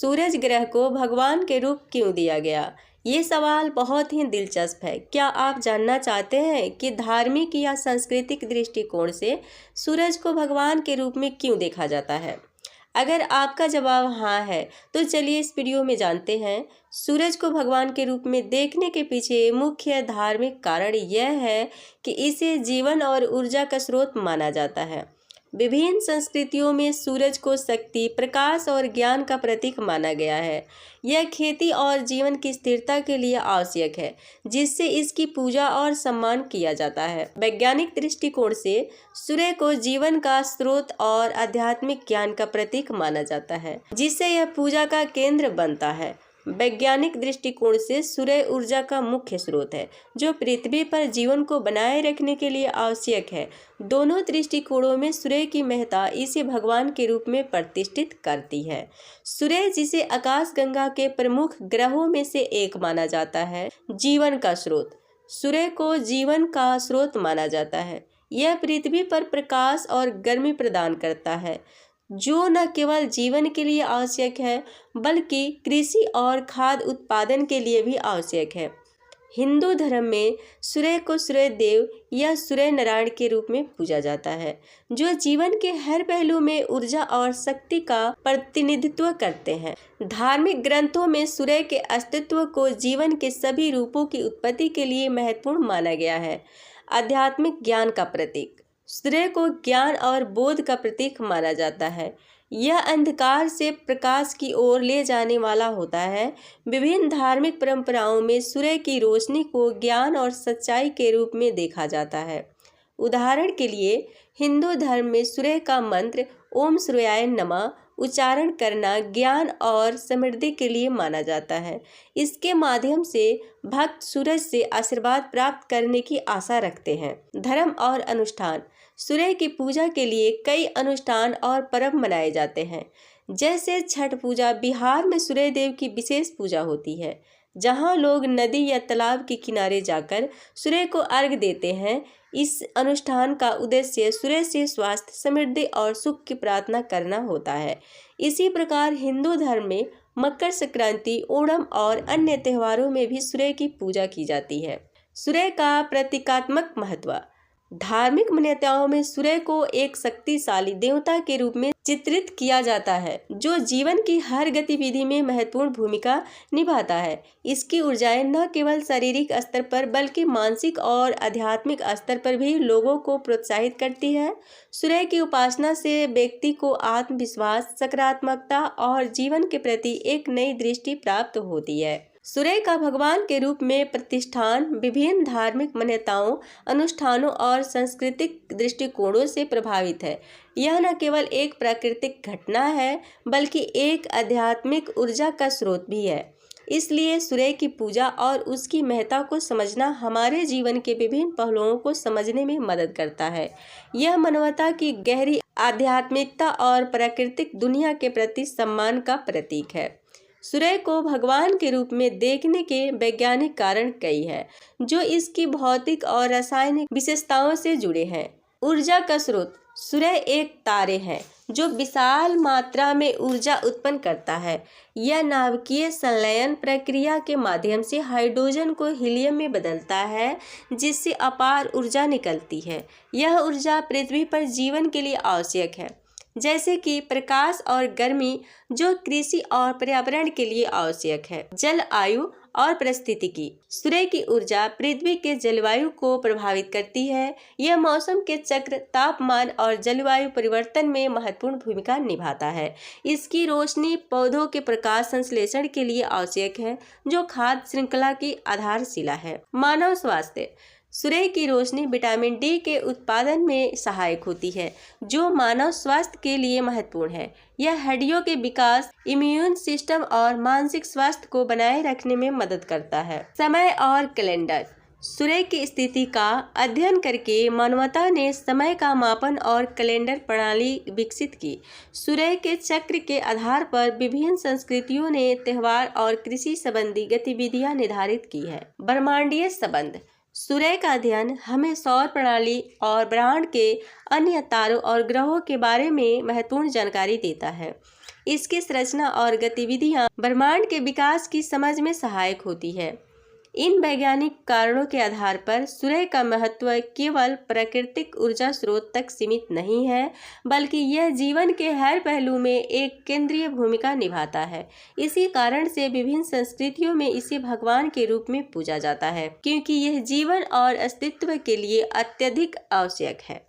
सूरज ग्रह को भगवान के रूप क्यों दिया गया? ये सवाल बहुत ही दिलचस्प है। क्या आप जानना चाहते हैं कि धार्मिक या सांस्कृतिक दृष्टिकोण से सूरज को भगवान के रूप में क्यों देखा जाता है? अगर आपका जवाब हाँ है तो चलिए इस वीडियो में जानते हैं। सूरज को भगवान के रूप में देखने के पीछे मुख्य धार्मिक कारण यह है कि इसे जीवन और ऊर्जा का स्रोत माना जाता है। विभिन्न संस्कृतियों में सूरज को शक्ति, प्रकाश और ज्ञान का प्रतीक माना गया है। यह खेती और जीवन की स्थिरता के लिए आवश्यक है, जिससे इसकी पूजा और सम्मान किया जाता है। वैज्ञानिक दृष्टिकोण से सूर्य को जीवन का स्रोत और आध्यात्मिक ज्ञान का प्रतीक माना जाता है, जिससे यह पूजा का केंद्र बनता है। वैज्ञानिक दृष्टिकोण से सूर्य ऊर्जा का मुख्य स्रोत है, जो पृथ्वी पर जीवन को बनाए रखने के लिए आवश्यक है। दोनों दृष्टिकोणों में सूर्य की महत्ता इसे भगवान के रूप में प्रतिष्ठित करती है। सूर्य, जिसे आकाशगंगा के प्रमुख ग्रहों में से एक माना जाता है, जीवन का स्रोत। सूर्य को जीवन का स्रोत माना जाता है। यह पृथ्वी पर प्रकाश और गर्मी प्रदान करता है, जो न केवल जीवन के लिए आवश्यक है बल्कि कृषि और खाद्य उत्पादन के लिए भी आवश्यक है। हिंदू धर्म में सूर्य को सूर्य देव या सूर्य नारायण के रूप में पूजा जाता है, जो जीवन के हर पहलू में ऊर्जा और शक्ति का प्रतिनिधित्व करते हैं। धार्मिक ग्रंथों में सूर्य के अस्तित्व को जीवन के सभी रूपों की उत्पत्ति के लिए महत्वपूर्ण माना गया है। आध्यात्मिक ज्ञान का प्रतीक। सूर्य को ज्ञान और बोध का प्रतीक माना जाता है। यह अंधकार से प्रकाश की ओर ले जाने वाला होता है। विभिन्न धार्मिक परंपराओं में सूर्य की रोशनी को ज्ञान और सच्चाई के रूप में देखा जाता है। उदाहरण के लिए, हिंदू धर्म में सूर्य का मंत्र ओम सूर्याय नमः उच्चारण करना ज्ञान और समृद्धि के लिए माना जाता है। इसके माध्यम से भक्त सूरज से आशीर्वाद प्राप्त करने की आशा रखते हैं। धर्म और अनुष्ठान। सूर्य की पूजा के लिए कई अनुष्ठान और पर्व मनाए जाते हैं। जैसे छठ पूजा, बिहार में सूर्य देव की विशेष पूजा होती है, जहां लोग नदी या तालाब के किनारे जाकर सूर्य को अर्घ्य देते हैं। इस अनुष्ठान का उद्देश्य सूर्य से स्वास्थ्य, समृद्धि और सुख की प्रार्थना करना होता है। इसी प्रकार हिंदू धर्म में मकर संक्रांति, ओणम और अन्य त्योहारों में भी सूर्य की पूजा की जाती है। सूर्य का प्रतीकात्मक महत्व। धार्मिक मान्यताओं में सूर्य को एक शक्तिशाली देवता के रूप में चित्रित किया जाता है, जो जीवन की हर गतिविधि में महत्वपूर्ण भूमिका निभाता है। इसकी ऊर्जाएं न केवल शारीरिक स्तर पर बल्कि मानसिक और आध्यात्मिक स्तर पर भी लोगों को प्रोत्साहित करती है। सूर्य की उपासना से व्यक्ति को आत्मविश्वास, सकारात्मकता और जीवन के प्रति एक नई दृष्टि प्राप्त होती है। सूर्य का भगवान के रूप में प्रतिष्ठान विभिन्न धार्मिक मान्यताओं, अनुष्ठानों और सांस्कृतिक दृष्टिकोणों से प्रभावित है। यह न केवल एक प्राकृतिक घटना है बल्कि एक आध्यात्मिक ऊर्जा का स्रोत भी है। इसलिए सूर्य की पूजा और उसकी महत्ता को समझना हमारे जीवन के विभिन्न पहलुओं को समझने में मदद करता है। यह मानवता की गहरी आध्यात्मिकता और प्राकृतिक दुनिया के प्रति सम्मान का प्रतीक है। सूर्य को भगवान के रूप में देखने के वैज्ञानिक कारण कई हैं, जो इसकी भौतिक और रासायनिक विशेषताओं से जुड़े हैं। ऊर्जा का स्रोत। सूर्य एक तारे हैं जो विशाल मात्रा में ऊर्जा उत्पन्न करता है। यह नाभिकीय संलयन प्रक्रिया के माध्यम से हाइड्रोजन को हीलियम में बदलता है, जिससे अपार ऊर्जा निकलती है। यह ऊर्जा पृथ्वी पर जीवन के लिए आवश्यक है, जैसे कि प्रकाश और गर्मी, जो कृषि और पर्यावरण के लिए आवश्यक है। जल, आयु और पारिस्थितिकी। सूर्य की ऊर्जा पृथ्वी के जलवायु को प्रभावित करती है। यह मौसम के चक्र, तापमान और जलवायु परिवर्तन में महत्वपूर्ण भूमिका निभाता है। इसकी रोशनी पौधों के प्रकाश संश्लेषण के लिए आवश्यक है, जो खाद्य श्रृंखला की आधारशिला है। मानव स्वास्थ्य। सूर्य की रोशनी विटामिन डी के उत्पादन में सहायक होती है, जो मानव स्वास्थ्य के लिए महत्वपूर्ण है। यह हड्डियों के विकास, इम्यून सिस्टम और मानसिक स्वास्थ्य को बनाए रखने में मदद करता है। समय और कैलेंडर। सूर्य की स्थिति का अध्ययन करके मानवता ने समय का मापन और कैलेंडर प्रणाली विकसित की। सूर्य के चक्र के आधार पर विभिन्न संस्कृतियों ने त्योहार और कृषि संबंधी गतिविधियां निर्धारित की है। ब्रह्मांडीय संबंध। सूर्य का अध्ययन हमें सौर प्रणाली और ब्रह्मांड के अन्य तारों और ग्रहों के बारे में महत्वपूर्ण जानकारी देता है। इसकी संरचना और गतिविधियां ब्रह्मांड के विकास की समझ में सहायक होती है। इन वैज्ञानिक कारणों के आधार पर सूर्य का महत्व केवल प्राकृतिक ऊर्जा स्रोत तक सीमित नहीं है, बल्कि यह जीवन के हर पहलू में एक केंद्रीय भूमिका निभाता है। इसी कारण से विभिन्न संस्कृतियों में इसे भगवान के रूप में पूजा जाता है, क्योंकि यह जीवन और अस्तित्व के लिए अत्यधिक आवश्यक है।